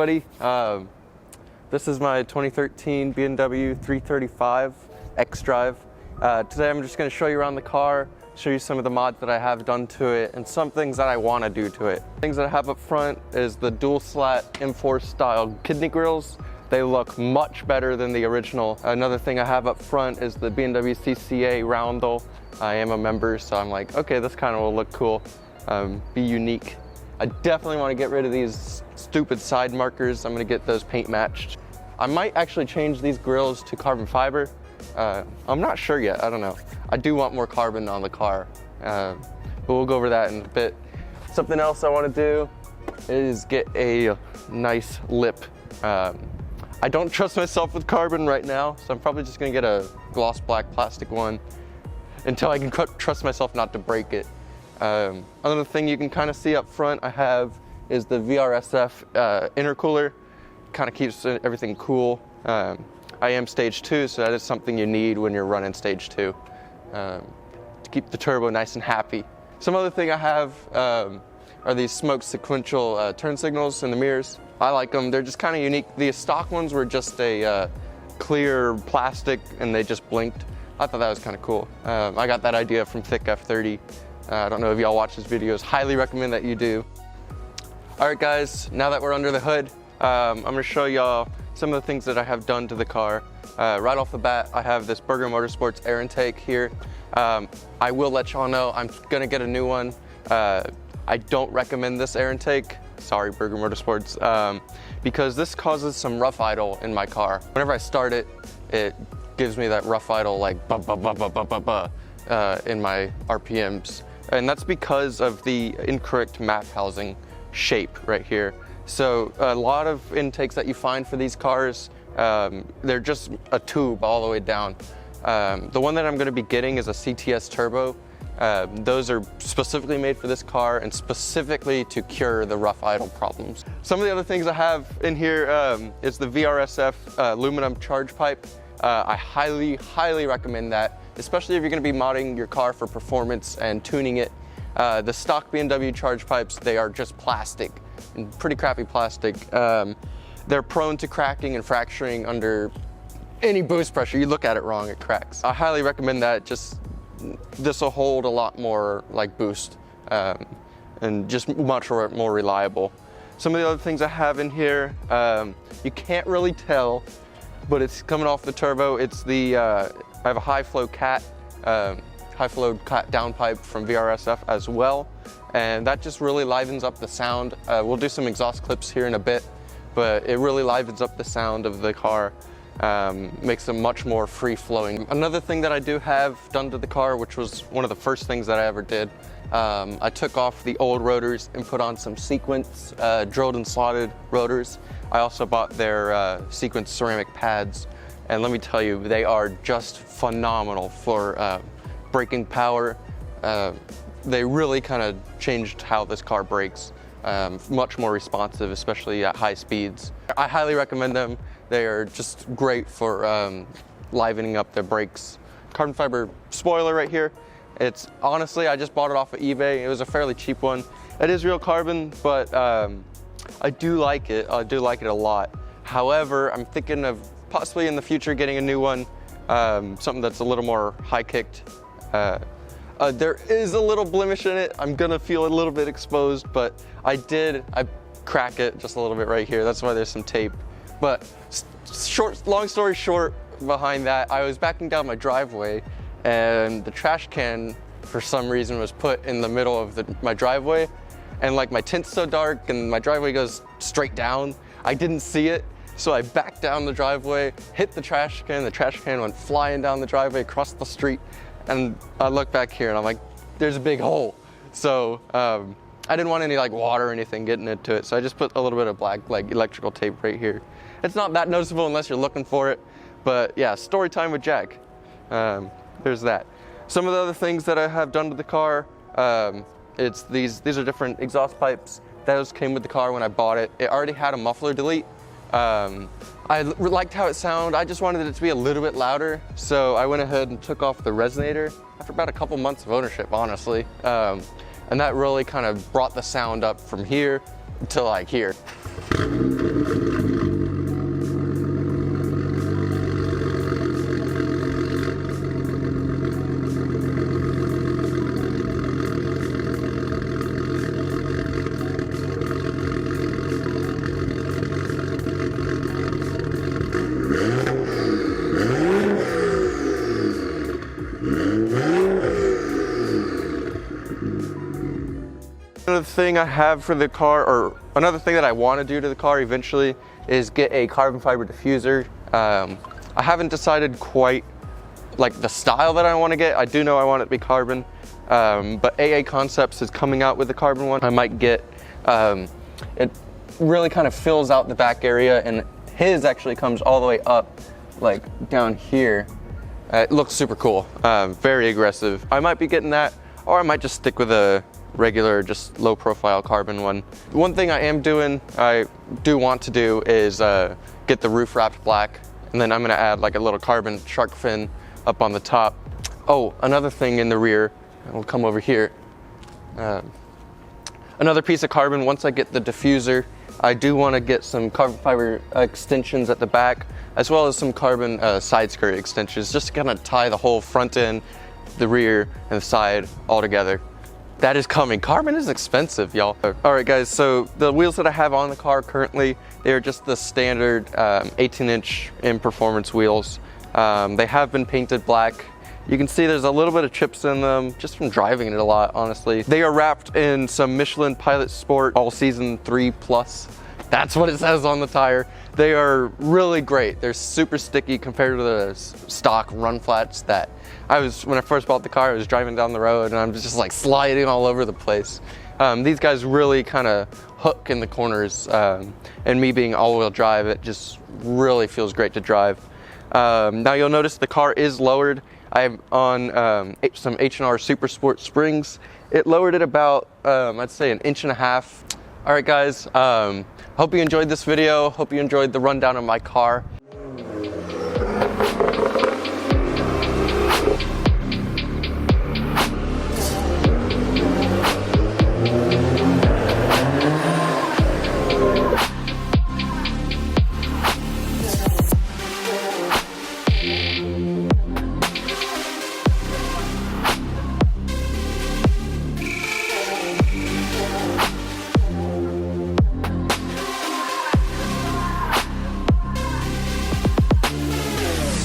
everybody. This is my 2013 BMW 335 xDrive. Today I'm just going to show you around the car, show you some of the mods that I have done to it, and some things that I want to do to it. Things that I have up front is the dual slat M4 style kidney grills. They look much better than the original. Another thing I have up front is the BMW CCA roundel. I am a member, so I'm like, okay, this kind of will look cool, be unique. I definitely want to get rid of these stupid side markers. I'm going to get those paint matched. I might actually change these grills to carbon fiber. I'm not sure yet, I don't know. I do want more carbon on the car, but we'll go over that in a bit. Something else I want to do is get a nice lip. I don't trust myself with carbon right now, so I'm probably just going to get a gloss black plastic one until I can trust myself not to break it. Another thing you can kind of see up front I have is the VRSF intercooler. Kind of keeps everything cool. I am stage 2, so that is something you need when you're running stage 2 to keep the turbo nice and happy. Some other thing I have are these smoke sequential turn signals in the mirrors. I like them. They're just kind of unique. The stock ones were just a clear plastic and they just blinked. I thought that was kind of cool. I got that idea from Jack.F30. I don't know if y'all watch his videos. Highly recommend that you do. All right, guys, now that we're under the hood, I'm gonna show y'all some of the things that I have done to the car. Right off the bat, I have this Burger Motorsports air intake here. I will let y'all know I'm gonna get a new one. I don't recommend this air intake. Sorry, Burger Motorsports, because this causes some rough idle in my car. Whenever I start it, it gives me that rough idle like in my RPMs. And that's because of the incorrect map housing shape right here. So a lot of intakes that you find for these cars, they're just a tube all the way down. The one that I'm going to be getting is a CTS turbo. Those are specifically made for this car and specifically to cure the rough idle problems. Some of the other things I have in here is the VRSF aluminum charge pipe. I highly recommend that, especially if you're going to be modding your car for performance and tuning it. The stock BMW charge pipes, they are just plastic, and pretty crappy plastic. They're prone to cracking and fracturing under any boost pressure. You look at it wrong, it cracks. I highly recommend that. This will hold a lot more like boost and just much more reliable. Some of the other things I have in here, you can't really tell, but it's coming off the turbo. It's the, I have a high flow cat downpipe from VRSF as well, and that just really livens up the sound. We'll do some exhaust clips here in a bit, but it really livens up the sound of the car, makes them much more free-flowing. Another thing that I do have done to the car, which was one of the first things that I ever did, I took off the old rotors and put on some Sequence drilled and slotted rotors. I also bought their Sequence ceramic pads, and let me tell you, they are just phenomenal for braking power. They really kind of changed how this car brakes. Much more responsive, especially at high speeds. I highly recommend them. They are just great for livening up the brakes. Carbon fiber spoiler right here. It's honestly, I just bought it off of eBay. It was a fairly cheap one. It is real carbon, but I do like it. I do like it a lot. However, I'm thinking of possibly in the future getting a new one, something that's a little more high-kicked. There is a little blemish in it. I'm gonna feel a little bit exposed, but I crack it just a little bit right here. That's why there's some tape. But long story short, behind that, I was backing down my driveway and the trash can for some reason was put in the middle of my driveway, and like my tint's so dark and my driveway goes straight down, I didn't see it. So I backed down the driveway, hit the trash can went flying down the driveway across the street, and I look back here and I'm like, there's a big hole. So I didn't want any like water or anything getting into it, so I just put a little bit of black like electrical tape right here. It's not that noticeable unless you're looking for it, but yeah, story time with Jack. There's that. Some of the other things that I have done to the car, it's these are different exhaust pipes. Those came with the car when I bought it. It already had a muffler delete. I liked how it sounded. I just wanted it to be a little bit louder, so I went ahead and took off the resonator after about a couple months of ownership, honestly. And that really kind of brought the sound up from here to like here. thing I have for the car, or another thing that I want to do to the car eventually, is get a carbon fiber diffuser. I haven't decided quite like the style that I want to get. I do know I want it to be carbon, but AA Concepts is coming out with the carbon one. I might get, it really kind of fills out the back area, and his actually comes all the way up, like down here. It looks super cool, very aggressive. I might be getting that, or I might just stick with a regular, just low profile carbon one. One thing I do want to do is get the roof wrapped black, and then I'm gonna add like a little carbon shark fin up on the top. Oh, another thing in the rear, and we'll come over here. Another piece of carbon, once I get the diffuser, I do want to get some carbon fiber extensions at the back, as well as some carbon side skirt extensions, just to kind of tie the whole front end, the rear, and the side all together. That is coming. Carbon is expensive, y'all. All right, guys, so the wheels that I have on the car currently, they are just the standard 18-inch in performance wheels. They have been painted black. You can see there's a little bit of chips in them, just from driving it a lot, honestly. They are wrapped in some Michelin Pilot Sport All Season 3+. That's what it says on the tire. They are really great. They're super sticky compared to the stock run flats that when I first bought the car, I was driving down the road and I'm just like sliding all over the place. These guys really kind of hook in the corners, and me being all-wheel drive, it just really feels great to drive. Now you'll notice the car is lowered. I'm on some H&R Super Sport springs. It lowered it about, I'd say, 1.5 inches. All right, guys, hope you enjoyed this video. Hope you enjoyed the rundown of my car.